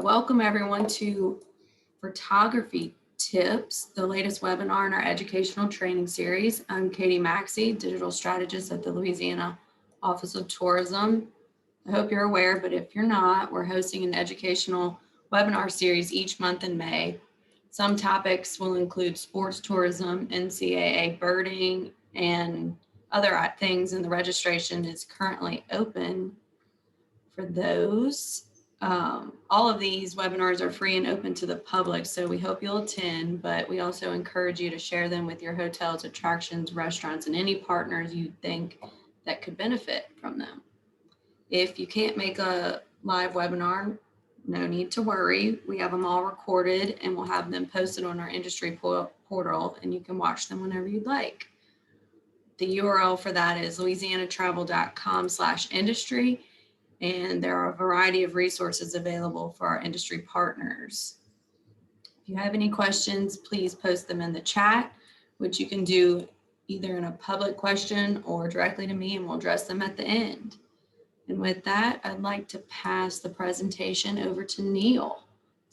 Welcome everyone to Photography Tips, the latest webinar in our educational training series. I'm Katie Maxey, Digital Strategist at the Louisiana Office of Tourism. I hope you're aware, but if you're not, we're hosting an educational webinar series each month in May. Some topics will include sports tourism, NCAA birding, and other things, and the registration is currently open for those. All of these webinars are free and open to the public, so we hope you'll attend, but we also encourage you to share them with your hotels, attractions, restaurants, and any partners you think that could benefit from them. If you can't make a live webinar, no need to worry. We have them all recorded and we'll have them posted on our industry portal, and you can watch them whenever you'd like. The URL for that is louisianatravel.com/industry. And there are a variety of resources available for our industry partners. If you have any questions, please post them in the chat, which you can do either in a public question or directly to me, and we'll address them at the end. And with that, I'd like to pass the presentation over to Neil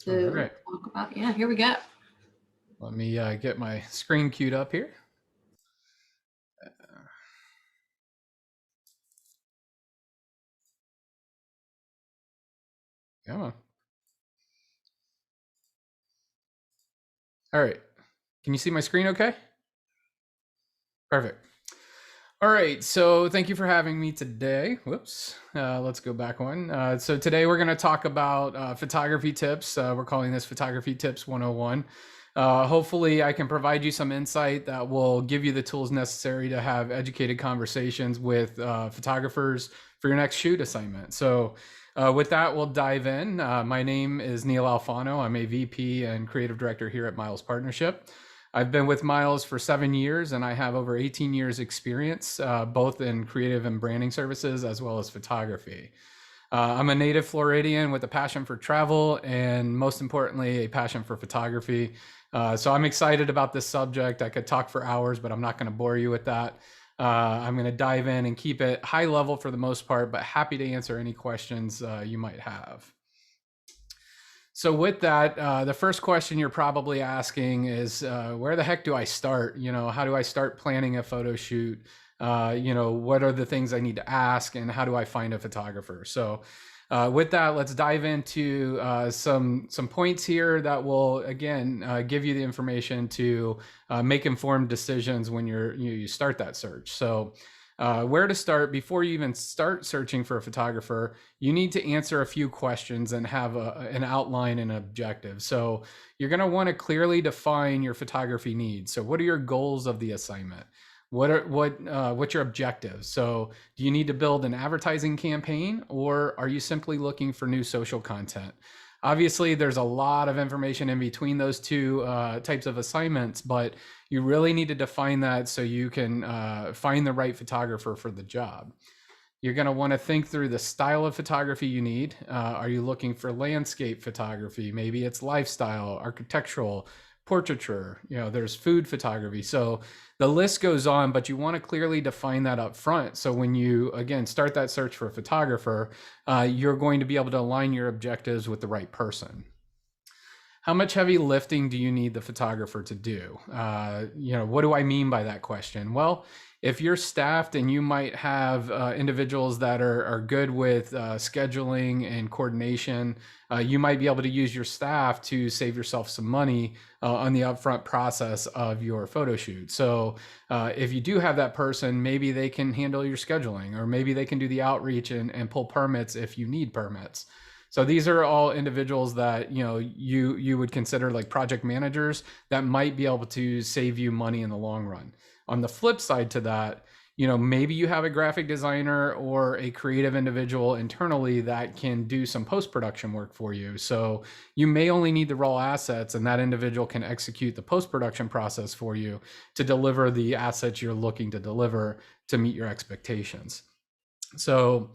to talk about, here we go. Let me get my screen queued up here. Come on. All right. Can you see my screen okay? Perfect. All right. So thank you for having me today. Whoops. Let's go back one. So today we're going to talk about photography tips. We're calling this Photography Tips 101. Hopefully I can provide you some insight that will give you the tools necessary to have educated conversations with photographers for your next shoot assignment. So with that, we'll dive in. My name is Neil Alfano. I'm a VP and Creative Director here at Miles Partnership. I've been with Miles for 7 years, and I have over 18 years experience, both in creative and branding services, as well as photography. I'm a native Floridian with a passion for travel, and most importantly, a passion for photography. So I'm excited about this subject. I could talk for hours, but I'm not going to bore you with that. I'm going to dive in and keep it high level for the most part, but happy to answer any questions you might have. So with that, the first question you're probably asking is, where the heck do I start? How do I start planning a photo shoot? What are the things I need to ask, and how do I find a photographer? So with that, let's dive into some points here that will, again, give you the information to make informed decisions when you start that search. So where to start before you even start searching for a photographer, you need to answer a few questions and have an outline and objective. So you're going to want to clearly define your photography needs. So what are your goals of the assignment? What's your objective? So do you need to build an advertising campaign, or are you simply looking for new social content? Obviously, there's a lot of information in between those two types of assignments, but you really need to define that so you can find the right photographer for the job. You're going to want to think through the style of photography you need. Are you looking for landscape photography? Maybe it's lifestyle, architectural, portraiture. There's food photography. So the list goes on, but you want to clearly define that up front. So when you, again, start that search for a photographer, you're going to be able to align your objectives with the right person. How much heavy lifting do you need the photographer to do? What do I mean by that question? Well, if you're staffed and you might have individuals that are good with scheduling and coordination, you might be able to use your staff to save yourself some money on the upfront process of your photo shoot. So if you do have that person, maybe they can handle your scheduling, or maybe they can do the outreach and pull permits if you need permits. So these are all individuals that you would consider like project managers that might be able to save you money in the long run. On the flip side to that, maybe you have a graphic designer or a creative individual internally that can do some post-production work for you. So you may only need the raw assets, and that individual can execute the post-production process for you to deliver the assets you're looking to deliver to meet your expectations. So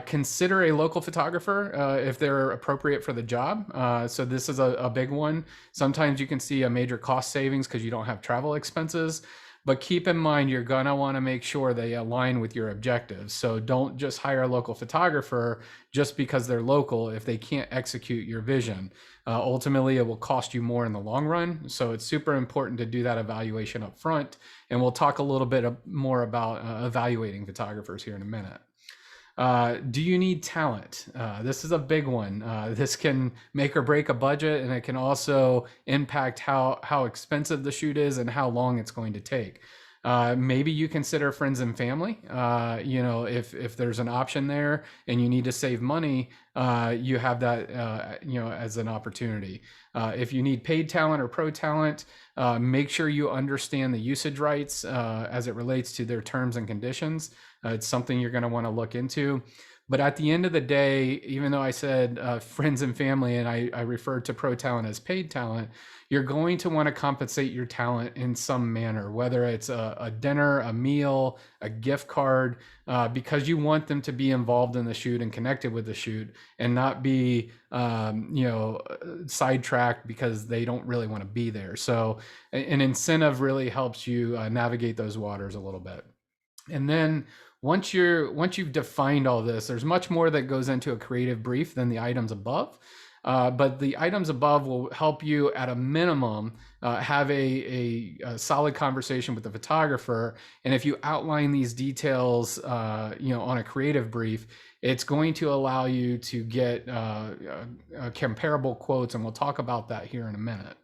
consider a local photographer if they're appropriate for the job. So this is a big one. Sometimes you can see a major cost savings because you don't have travel expenses. but keep in mind, you're going to want to make sure they align with your objectives. So don't just hire a local photographer just because they're local if they can't execute your vision. Ultimately, it will cost you more in the long run. So it's super important to do that evaluation up front. And we'll talk a little bit more about evaluating photographers here in a minute. Do you need talent? This is a big one. This can make or break a budget, and it can also impact how expensive the shoot is and how long it's going to take. Maybe you consider friends and family. If there's an option there and you need to save money, you have that as an opportunity. If you need paid talent or pro talent, make sure you understand the usage rights as it relates to their terms and conditions. It's something you're going to want to look into. But at the end of the day, even though I said friends and family, and I referred to pro talent as paid talent, you're going to want to compensate your talent in some manner, whether it's a dinner, a meal, a gift card, because you want them to be involved in the shoot and connected with the shoot and not be, sidetracked because they don't really want to be there. So an incentive really helps you navigate those waters a little bit. And then once you've defined all this, there's much more that goes into a creative brief than the items above. But the items above will help you at a minimum have a solid conversation with the photographer. And if you outline these details, on a creative brief, it's going to allow you to get comparable quotes. And we'll talk about that here in a minute.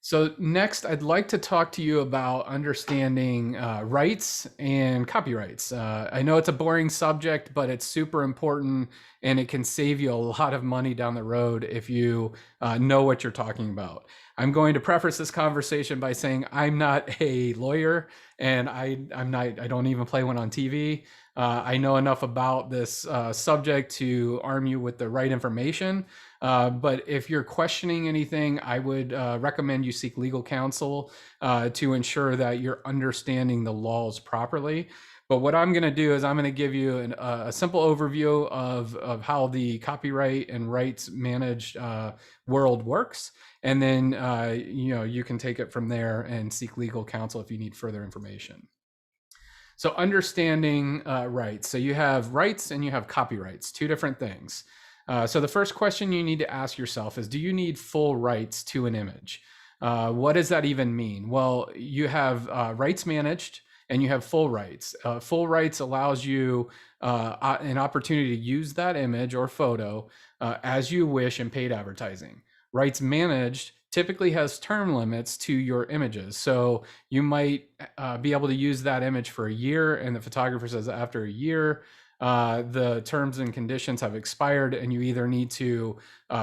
So next, I'd like to talk to you about understanding rights and copyrights. I know it's a boring subject, but it's super important, and it can save you a lot of money down the road if you know what you're talking about. I'm going to preface this conversation by saying I'm not a lawyer, and I don't even play one on TV. I know enough about this subject to arm you with the right information. But if you're questioning anything, I would recommend you seek legal counsel to ensure that you're understanding the laws properly. But what I'm going to do is I'm going to give you a simple overview of how the copyright and rights managed world works. And then, you can take it from there and seek legal counsel if you need further information. So understanding rights. So you have rights and you have copyrights, two different things. So the first question you need to ask yourself is, do you need full rights to an image? What does that even mean? Well, you have rights managed and you have full rights. Full rights allows you an opportunity to use that image or photo as you wish in paid advertising. Rights managed typically has term limits to your images. So you might be able to use that image for a year, and the photographer says after a year, the terms and conditions have expired and you either need to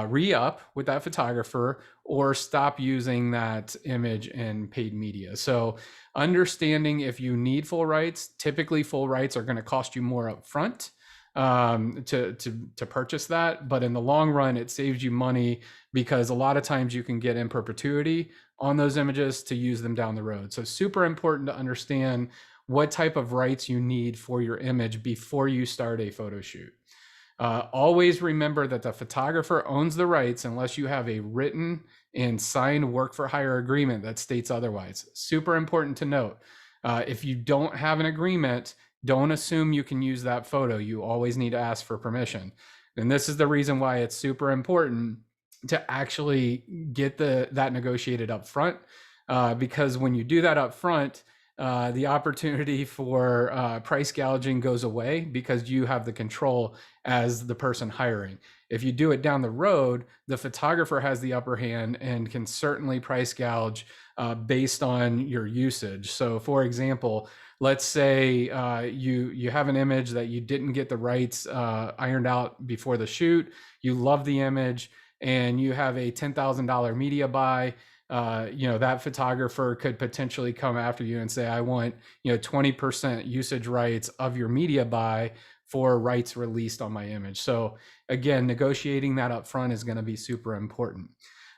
re-up with that photographer or stop using that image in paid media. So understanding if you need full rights, typically full rights are going to cost you more up front to purchase that. But in the long run, it saves you money because a lot of times you can get in perpetuity on those images to use them down the road. So super important to understand what type of rights you need for your image before you start a photo shoot. Always remember that the photographer owns the rights unless you have a written and signed work for hire agreement that states otherwise. Super important to note. If you don't have an agreement, don't assume you can use that photo. You always need to ask for permission. And this is the reason why it's super important to actually get that negotiated up front, because when you do that up front, the opportunity for price gouging goes away because you have the control as the person hiring. If you do it down the road, the photographer has the upper hand and can certainly price gouge based on your usage. So for example, let's say you have an image that you didn't get the rights ironed out before the shoot. You love the image and you have a $10,000 media buy. That photographer could potentially come after you and say, I want 20% usage rights of your media buy for rights released on my image. So again, negotiating that up front is going to be super important.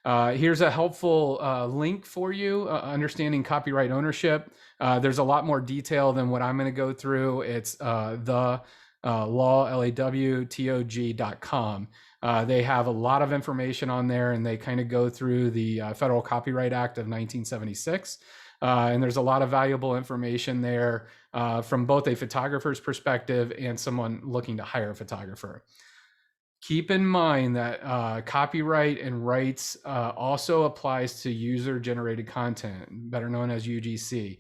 Here's a helpful link for you, understanding copyright ownership. There's a lot more detail than what I'm going to go through. It's the lawtog.com. They have a lot of information on there, and they kind of go through the Federal Copyright Act of 1976. And there's a lot of valuable information there from both a photographer's perspective and someone looking to hire a photographer. Keep in mind that copyright and rights also applies to user-generated content, better known as UGC.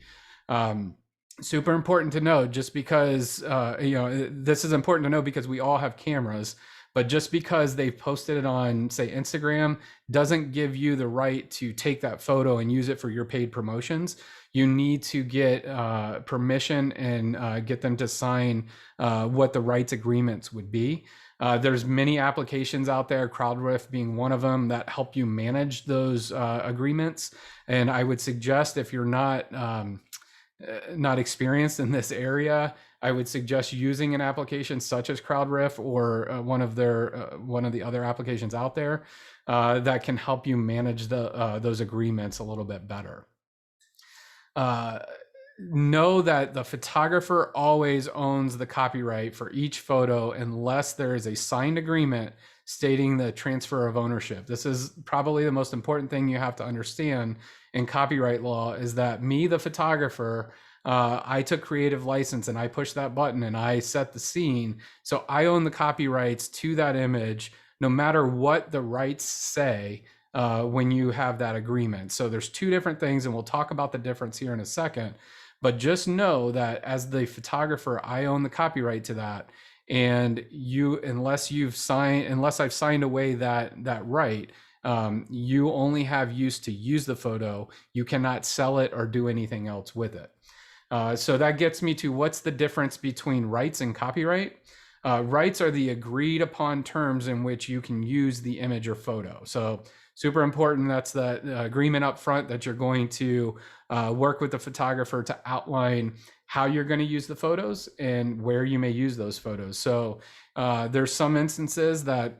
Super important to know, just because this is important to know because we all have cameras, but just because they've posted it on, say, Instagram, doesn't give you the right to take that photo and use it for your paid promotions. You need to get permission and get them to sign what the rights agreements would be. There's many applications out there, CrowdRiff being one of them, that help you manage those agreements. And I would suggest, if you're not experienced in this area, I would suggest using an application such as CrowdRiff or one of the other applications out there that can help you manage those agreements a little bit better. Know that the photographer always owns the copyright for each photo unless there is a signed agreement stating the transfer of ownership. This is probably the most important thing you have to understand in copyright law, is that me, the photographer, I took creative license and I pushed that button and I set the scene. So I own the copyrights to that image, no matter what the rights say when you have that agreement. So there's two different things, and we'll talk about the difference here in a second. But just know that as the photographer, I own the copyright to that. And unless I've signed away that right, you only have use to use the photo. You cannot sell it or do anything else with it. So that gets me to, what's the difference between rights and copyright? Rights are the agreed upon terms in which you can use the image or photo. So super important. That's the agreement up front, that you're going to work with the photographer to outline how you're going to use the photos and where you may use those photos. So there's some instances that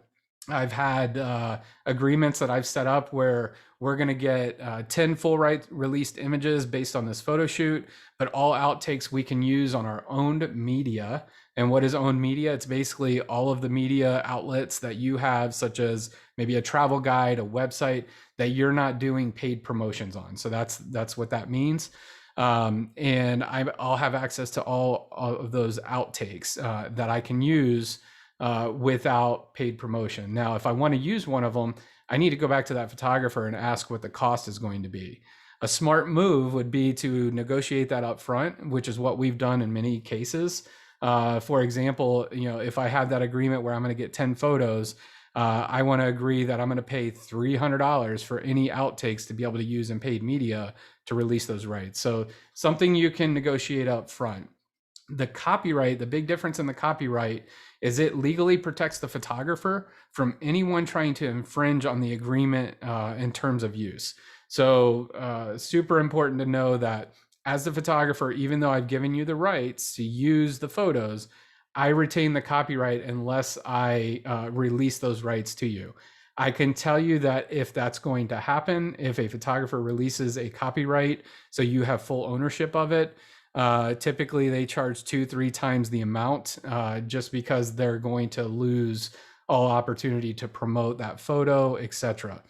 I've had agreements that I've set up where we're going to get 10 full right released images based on this photo shoot, but all outtakes we can use on our owned media. And what is owned media? It's basically all of the media outlets that you have, such as maybe a travel guide, a website, that you're not doing paid promotions on. So that's what that means. And I'll have access to all of those outtakes that I can use without paid promotion. Now, if I want to use one of them, I need to go back to that photographer and ask what the cost is going to be. A smart move would be to negotiate that up front, which is what we've done in many cases. For example, if I have that agreement where I'm going to get 10 photos, I want to agree that I'm going to pay $300 for any outtakes to be able to use in paid media to release those rights. So something you can negotiate up front. The copyright, the big difference in the copyright is it legally protects the photographer from anyone trying to infringe on the agreement in terms of use. So super important to know that as the photographer, even though I've given you the rights to use the photos, I retain the copyright unless I release those rights to you. I can tell you that if that's going to happen, if a photographer releases a copyright, so you have full ownership of it, typically they charge 2-3 times the amount just because they're going to lose all opportunity to promote that photo, etc.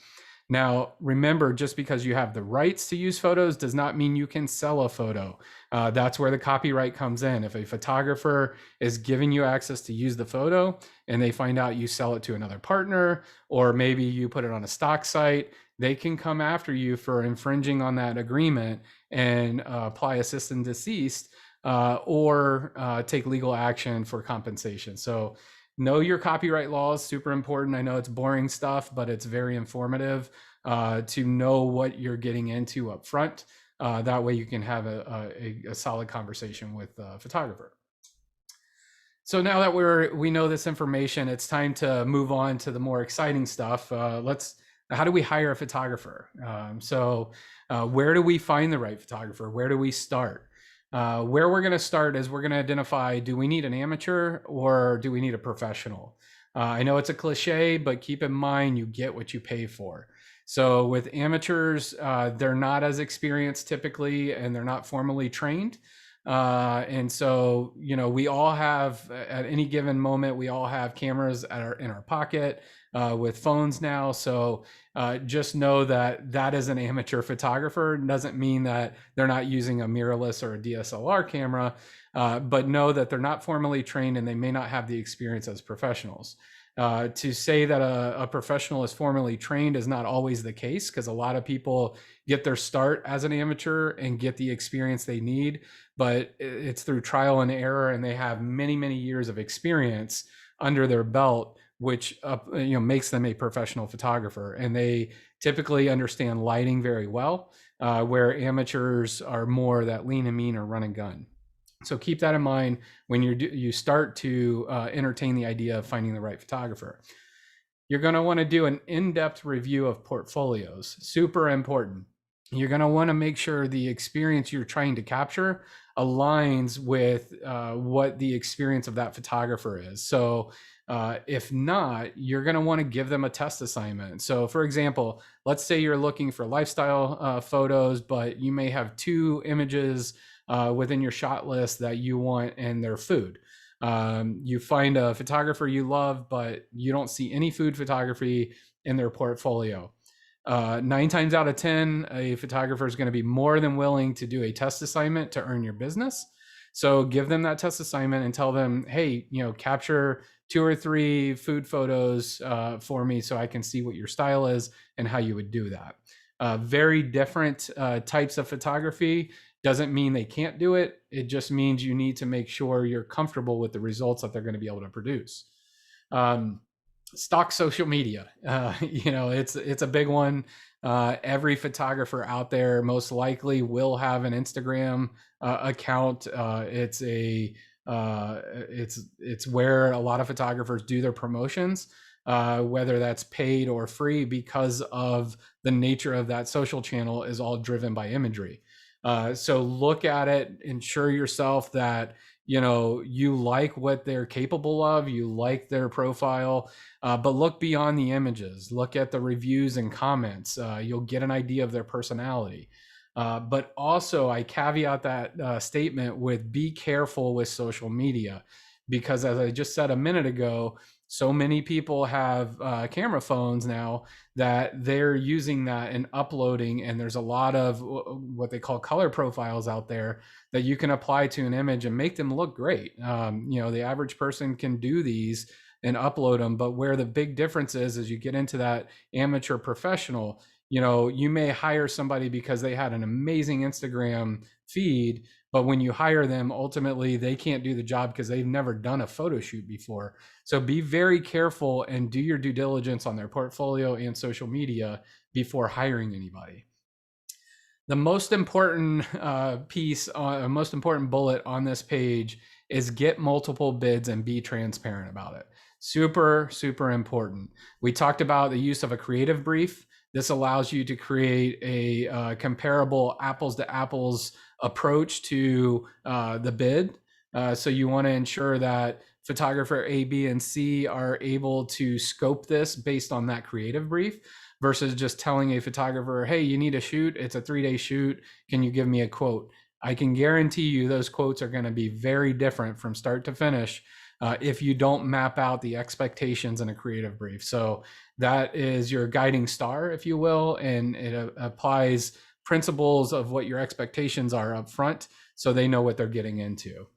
Now, remember, just because you have the rights to use photos does not mean you can sell a photo. That's where the copyright comes in. If a photographer is giving you access to use the photo and they find out you sell it to another partner, or maybe you put it on a stock site, they can come after you for infringing on that agreement and apply a cease and desist or take legal action for compensation. So know your copyright laws, super important. I know it's boring stuff, but it's very informative to know what you're getting into up front. That way you can have a solid conversation with the photographer. So now that we know this information, it's time to move on to the more exciting stuff. How do we hire a photographer? Where do we find the right photographer? Where do we start? Where we're going to start is we're going to identify, do we need an amateur or do we need a professional? I know it's a cliche, but keep in mind, you get what you pay for. So with amateurs, they're not as experienced typically, and they're not formally trained. And so, we all have, at any given moment, we all have cameras in our pocket. with phones now. So just know that that is an amateur photographer. It doesn't mean that they're not using a mirrorless or a DSLR camera, but know that they're not formally trained and they may not have the experience as professionals. To say that a professional is formally trained is not always the case, because a lot of people get their start as an amateur and get the experience they need, but it's through trial and error, and they have many, many years of experience under their belt, which makes them a professional photographer. And they typically understand lighting very well, where amateurs are more that lean and mean or run and gun. So keep that in mind when you start to entertain the idea of finding the right photographer. You're going to want to do an in-depth review of portfolios. Super important. You're going to want to make sure the experience you're trying to capture aligns with what the experience of that photographer is. So if not, you're going to want to give them a test assignment. So for example, let's say you're looking for lifestyle photos, but you may have 2 images within your shot list that you want, and their food. You find a photographer you love, but you don't see any food photography in their portfolio. 9 times out of 10, a photographer is going to be more than willing to do a test assignment to earn your business. So give them that test assignment and tell them, hey, capture 2 or 3 food photos for me so I can see what your style is and how you would do that. Very different types of photography. Doesn't mean they can't do it. It just means you need to make sure you're comfortable with the results that they're going to be able to produce. Stock social media. It's a big one. Every photographer out there most likely will have an Instagram account. It's where a lot of photographers do their promotions, whether that's paid or free, because of the nature of that social channel is all driven by imagery. So look at it, ensure yourself that you like what they're capable of, you like their profile, but look beyond the images. Look at the reviews and comments. You'll get an idea of their personality. But also, I caveat that statement with be careful with social media, because as I just said a minute ago, so many people have camera phones now that they're using that and uploading, and there's a lot of what they call color profiles out there that you can apply to an image and make them look great. The average person can do these and upload them, but where the big difference is you get into that amateur professional. You may hire somebody because they had an amazing Instagram feed, but when you hire them, ultimately they can't do the job because they've never done a photo shoot before. So be very careful and do your due diligence on their portfolio and social media before hiring anybody. The most important most important bullet on this page is get multiple bids and be transparent about it. Super, super important. We talked about the use of a creative brief. This allows you to create a comparable apples to apples approach to the bid. So you want to ensure that photographer A, B, and C are able to scope this based on that creative brief, versus just telling a photographer, hey, you need a shoot. It's a 3-day shoot. Can you give me a quote? I can guarantee you those quotes are going to be very different from start to finish if you don't map out the expectations in a creative brief. So that is your guiding star, if you will, and it applies principles of what your expectations are up front so they know what they're getting into.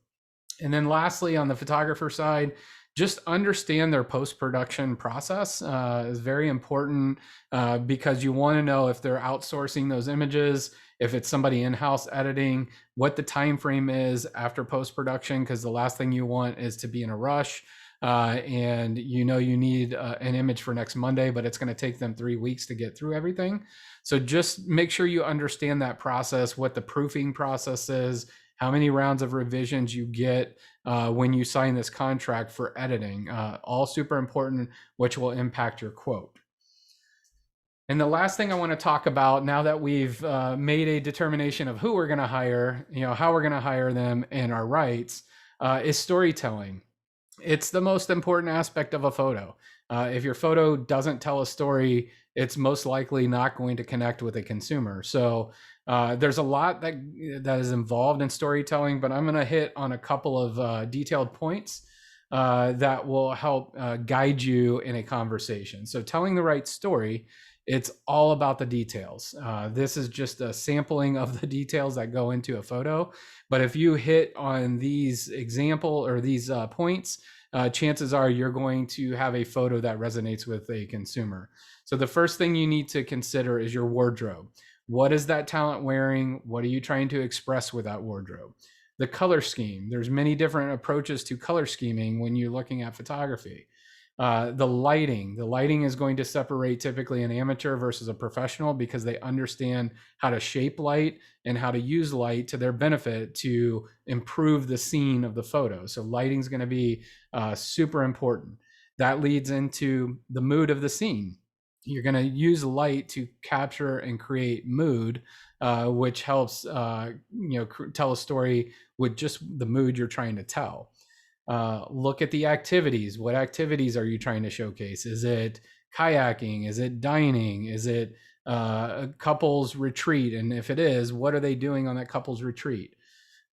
And then lastly, on the photographer side, just understand their post-production process is very important because you want to know if they're outsourcing those images, if it's somebody in-house editing, what the time frame is after post-production, because the last thing you want is to be in a rush and you need an image for next Monday, but it's going to take them 3 weeks to get through everything. So just make sure you understand that process, what the proofing process is, how many rounds of revisions you get when you sign this contract for editing, all super important, which will impact your quote. And the last thing I want to talk about, now that we've made a determination of who we're going to hire, how we're going to hire them, and our rights, is storytelling. It's the most important aspect of a photo. If your photo doesn't tell a story, it's most likely not going to connect with a consumer. So there's a lot that is involved in storytelling, but I'm going to hit on a couple of detailed points. that will help guide you in a conversation. So telling the right story, it's all about the details. This is just a sampling of the details that go into a photo. But if you hit on these example or these points, chances are you're going to have a photo that resonates with a consumer. So the first thing you need to consider is your wardrobe. What is that talent wearing? What are you trying to express with that wardrobe? The color scheme. There's many different approaches to color scheming when you're looking at photography. The lighting is going to separate typically an amateur versus a professional because they understand how to shape light and how to use light to their benefit to improve the scene of the photo. So lighting is going to be super important. That leads into the mood of the scene. You're going to use light to capture and create mood, which helps tell a story with just the mood you're trying to tell. Look at the activities. What activities are you trying to showcase? Is it kayaking? Is it dining? Is it a couple's retreat? And if it is, what are they doing on that couple's retreat?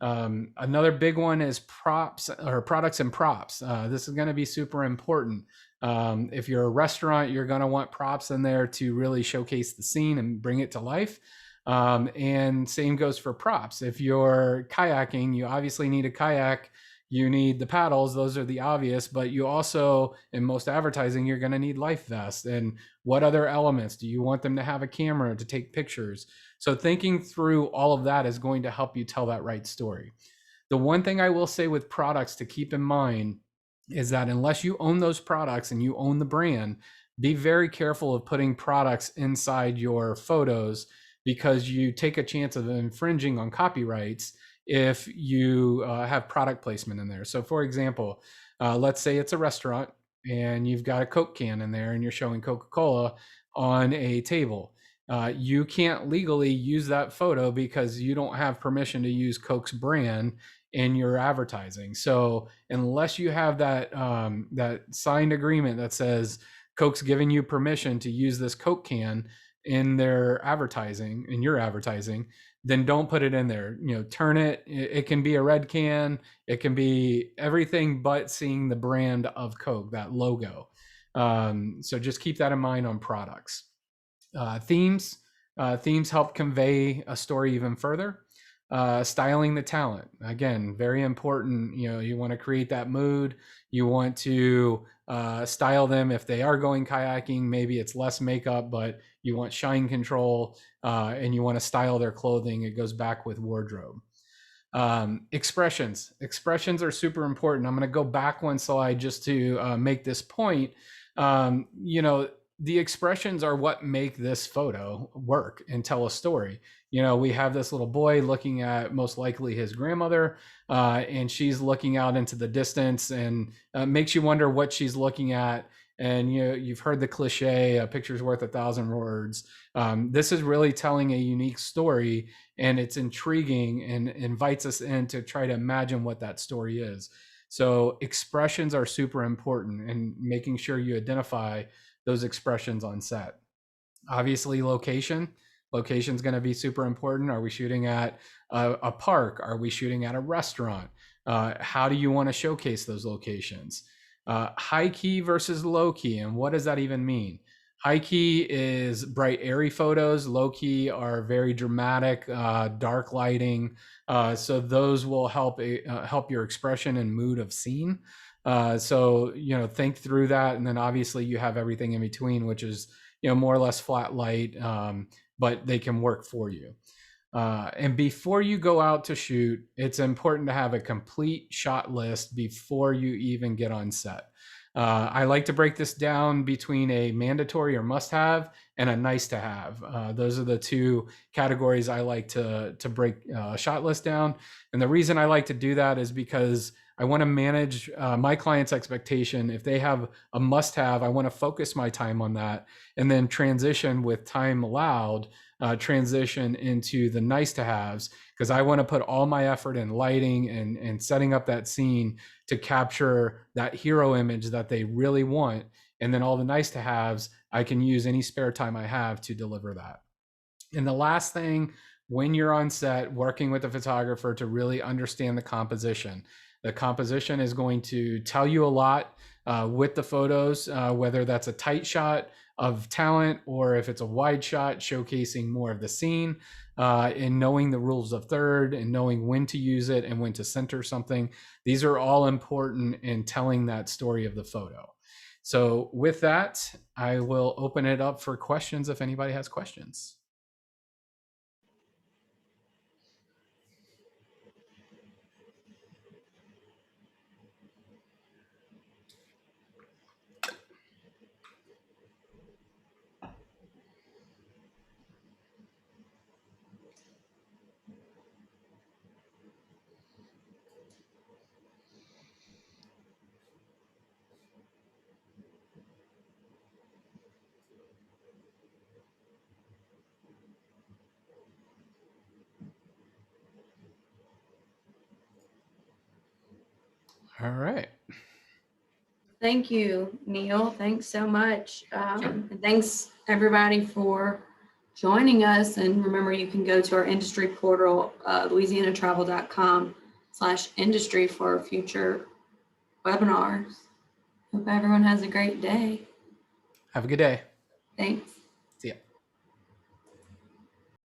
Another big one is props or products and props. This is going to be super important. If you're a restaurant, you're going to want props in there to really showcase the scene and bring it to life. And same goes for props. If you're kayaking, you obviously need a kayak. You need the paddles. Those are the obvious, but you also, in most advertising, you're going to need life vests. And what other elements? Do you want them to have a camera to take pictures? So thinking through all of that is going to help you tell that right story. The one thing I will say with products to keep in mind is that unless you own those products and you own the brand, be very careful of putting products inside your photos because you take a chance of infringing on copyrights if you have product placement in there. So for example, let's say it's a restaurant and you've got a Coke can in there and you're showing Coca-Cola on a table. You can't legally use that photo because you don't have permission to use Coke's brand in your advertising. So unless you have that that signed agreement that says Coke's giving you permission to use this Coke can in their advertising, in your advertising, then don't put it in there. Turn it. It can be a red can. It can be everything but seeing the brand of Coke, that logo. So just keep that in mind on products. Themes help convey a story even further. Styling the talent, again, very important. You want to create that mood. You want to style them. If they are going kayaking, maybe it's less makeup, but you want shine control, and you want to style their clothing. It goes back with wardrobe. Expressions are super important. I'm going to go back one slide just to make this point. The expressions are what make this photo work and tell a story. We have this little boy looking at most likely his grandmother, and she's looking out into the distance and makes you wonder what she's looking at. And you've heard the cliche, a picture's worth 1,000 words. This is really telling a unique story, and it's intriguing and invites us in to try to imagine what that story is. So expressions are super important, and making sure you identify those expressions on set. Obviously, location is going to be super important. Are we shooting at a park? Are we shooting at a restaurant? How do you want to showcase those locations? High key versus low key, and what does that even mean? High key is bright, airy photos. Low key are very dramatic, dark lighting. So those will help your expression and mood of scene. So think through that, and then obviously you have everything in between, which is more or less flat light, but they can work for you. And before you go out to shoot, it's important to have a complete shot list before you even get on set. I like to break this down between a mandatory or must-have and a nice-to-have. Those are the two categories I like to break a shot list down. And the reason I like to do that is because I want to manage my client's expectation. If they have a must-have, I want to focus my time on that, and then transition with time allowed, transition into the nice-to-haves, because I want to put all my effort in lighting and setting up that scene to capture that hero image that they really want. And then all the nice-to-haves, I can use any spare time I have to deliver that. And the last thing, when you're on set, working with a photographer to really understand the composition. The composition is going to tell you a lot with the photos, whether that's a tight shot of talent or if it's a wide shot showcasing more of the scene, and knowing the rules of third and knowing when to use it and when to center something. These are all important in telling that story of the photo. So with that, I will open it up for questions if anybody has questions. All right. Thank you, Neil. Thanks so much. And thanks everybody for joining us. And remember, you can go to our industry portal, louisianatravel.com/industry for future webinars. Hope everyone has a great day. Have a good day. Thanks.